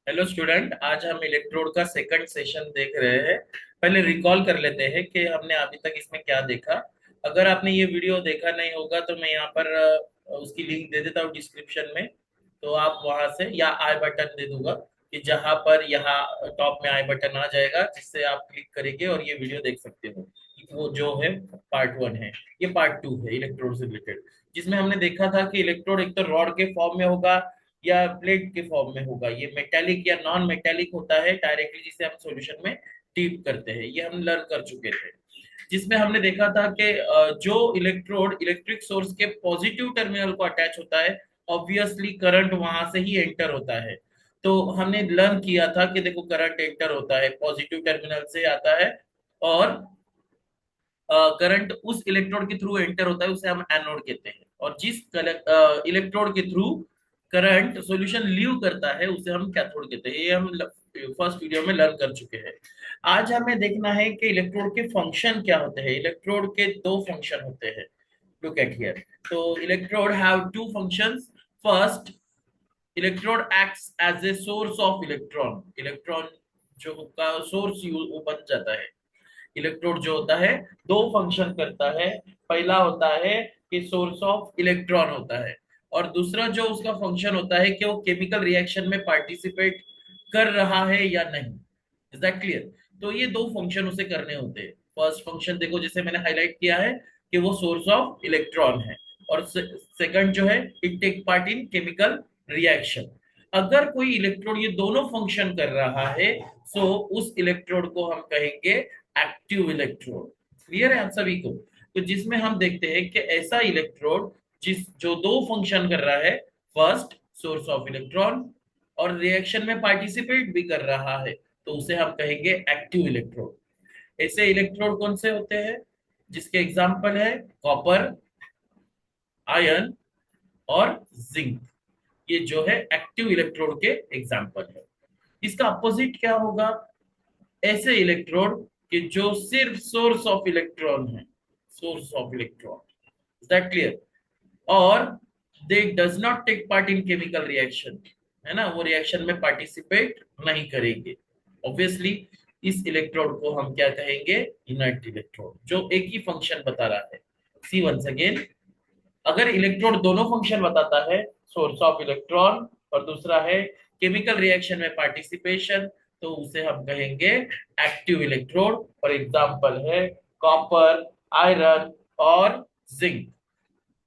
Hello student, आज हम electrode का सेकंड सेशन देख रहे हैं। पहले रिकॉल कर लेते हैं कि हमने अभी तक इसमें क्या देखा। अगर आपने ये वीडियो देखा नहीं होगा तो मैं यहाँ पर उसकी लिंक दे देता हूँ डिस्क्रिप्शन में। तो आप वहां से या आई बटन दे दूंगा कि जहां पर यहाँ टॉप में आई बटन आ जाएगा, जिससे आप क्लिक करेंगे और ये वीडियो देख सकते हो। वो जो है पार्ट 1 है। ये पार्ट 2 है इलेक्ट्रोड से रिलेटेड, जिसमें हमने देखा था कि इलेक्ट्रोड एक तो रॉड के फॉर्म में होगा या प्लेट के फॉर्म में होगा। ये मेटेलिक या नॉन मेटेलिक होता है डायरेक्टली, जिसे हम सॉल्यूशन में टीप करते हैं। ये हम लर्न कर चुके थे, जिसमें हमने देखा था कि जो इलेक्ट्रोड इलेक्ट्रिक सोर्स के पॉजिटिव टर्मिनल को अटैच होता है, ऑब्वियसली करंट वहां से ही एंटर होता है। तो हमने लर्न किया था कि देखो, करंट एंटर होता है पॉजिटिव टर्मिनल से आता है, और करंट उस इलेक्ट्रोड के थ्रू एंटर होता है, उसे हम एनोड कहते हैं। और जिस इलेक्ट्रोड के थ्रू करंट सॉल्यूशन लीव करता है, उसे हम कैथोड कहते हैं। ये हम फर्स्ट वीडियो में लर्न कर चुके हैं। आज हमें देखना है कि इलेक्ट्रोड के फंक्शन क्या होते हैं। इलेक्ट्रोड के दो फंक्शन होते हैं। Look at here. तो electrode have two functions. First, electrode acts as a source of electron. Electron जो का सोर्स वो बन जाता है। इलेक्ट्रोड जो होता है दो फंक्शन करता है। पहला होता है कि सोर्स ऑफ इलेक्ट्रॉन होता है, और दूसरा जो उसका फंक्शन होता है कि वो केमिकल रिएक्शन में पार्टिसिपेट कर रहा है या नहीं। Is that clear? तो ये दो फंक्शन उसे करने होते हैं। फर्स्ट फंक्शन देखो, जैसे मैंने हाईलाइट किया है कि वो सोर्स ऑफ इलेक्ट्रॉन है, और सेकंड जो है, it take part in chemical reaction. अगर कोई इलेक्ट्रोड ये दोनों फंक्शन कर रहा है, सो उस इलेक्ट्रोड को हम कहेंगे एक्टिव इलेक्ट्रोड। क्लियर है आप सभी को? तो जिसमें हम देखते हैं कि ऐसा इलेक्ट्रोड जिस जो दो फंक्शन कर रहा है, फर्स्ट सोर्स ऑफ इलेक्ट्रॉन, और रिएक्शन में पार्टिसिपेट भी कर रहा है, तो उसे हम कहेंगे एक्टिव इलेक्ट्रोड। ऐसे इलेक्ट्रोड कौन से होते हैं? जिसके एग्जांपल है कॉपर, आयरन और जिंक। ये जो है एक्टिव इलेक्ट्रोड के एग्जांपल है। इसका अपोजिट क्या होगा? ऐसे इलेक्ट्रोड कि जो सिर्फ सोर्स ऑफ इलेक्ट्रॉन है। Source of electron. Is that clear? और they does not take part in chemical reaction, है ना, वो रिएक्शन में पार्टिसिपेट नहीं करेंगे। ऑब्वियसली इस इलेक्ट्रोड को हम क्या कहेंगे? इनर्ट इलेक्ट्रोड, जो एक ही फंक्शन बता रहा है। सी वंस अगेन, अगर इलेक्ट्रोड दोनों फंक्शन बताता है, सोर्स ऑफ इलेक्ट्रॉन और दूसरा है केमिकल रिएक्शन में पार्टिसिपेशन, तो उसे हम कहेंगे एक्टिव इलेक्ट्रोड। फॉर एग्जांपल है कॉपर, आयरन और जिंक।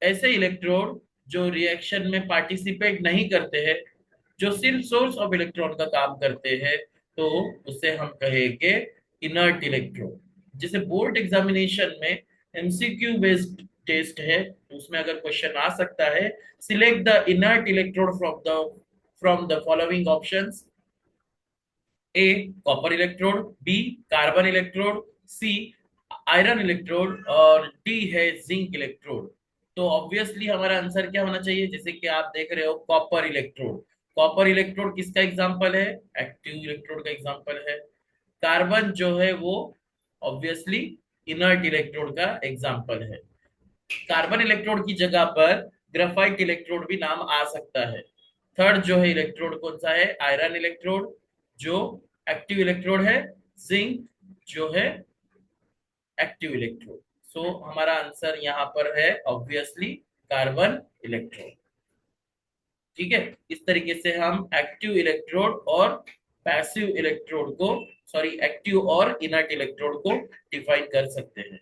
ऐसे इलेक्ट्रोड जो रिएक्शन में पार्टिसिपेट नहीं करते हैं, जो सिर्फ सोर्स ऑफ इलेक्ट्रॉन का काम करते हैं, तो उसे हम कहेंगे इनर्ट इलेक्ट्रोड। जैसे बोर्ड एग्जामिनेशन में एमसीक्यू बेस्ड टेस्ट है, उसमें अगर क्वेश्चन आ सकता है, select the inert electrode from the following options: A copper electrode, B carbon electrode, C iron electrode, और डी है जिंक इलेक्ट्रोड। तो ऑब्वियसली हमारा आंसर क्या होना चाहिए? जैसे कि आप देख रहे हो कॉपर इलेक्ट्रोड। कॉपर इलेक्ट्रोड किसका एग्जांपल है? एक्टिव इलेक्ट्रोड का एग्जांपल है। कार्बन जो है वो ऑब्वियसली इनर्ट इलेक्ट्रोड का एग्जांपल है। कार्बन इलेक्ट्रोड की जगह पर ग्रेफाइट इलेक्ट्रोड भी नाम आ सकता है। थर्ड जो है इलेक्ट्रोड कौन सा है? आयरन इलेक्ट्रोड, जो एक्टिव इलेक्ट्रोड है। जिंक जो है एक्टिव इलेक्ट्रोड। सो हमारा आंसर यहाँ पर है ऑब्वियसली कार्बन इलेक्ट्रोड। ठीक है। इस तरीके से हम एक्टिव इलेक्ट्रोड और पैसिव इलेक्ट्रोड को, सॉरी, एक्टिव और इनर्ट इलेक्ट्रोड को डिफाइन कर सकते हैं।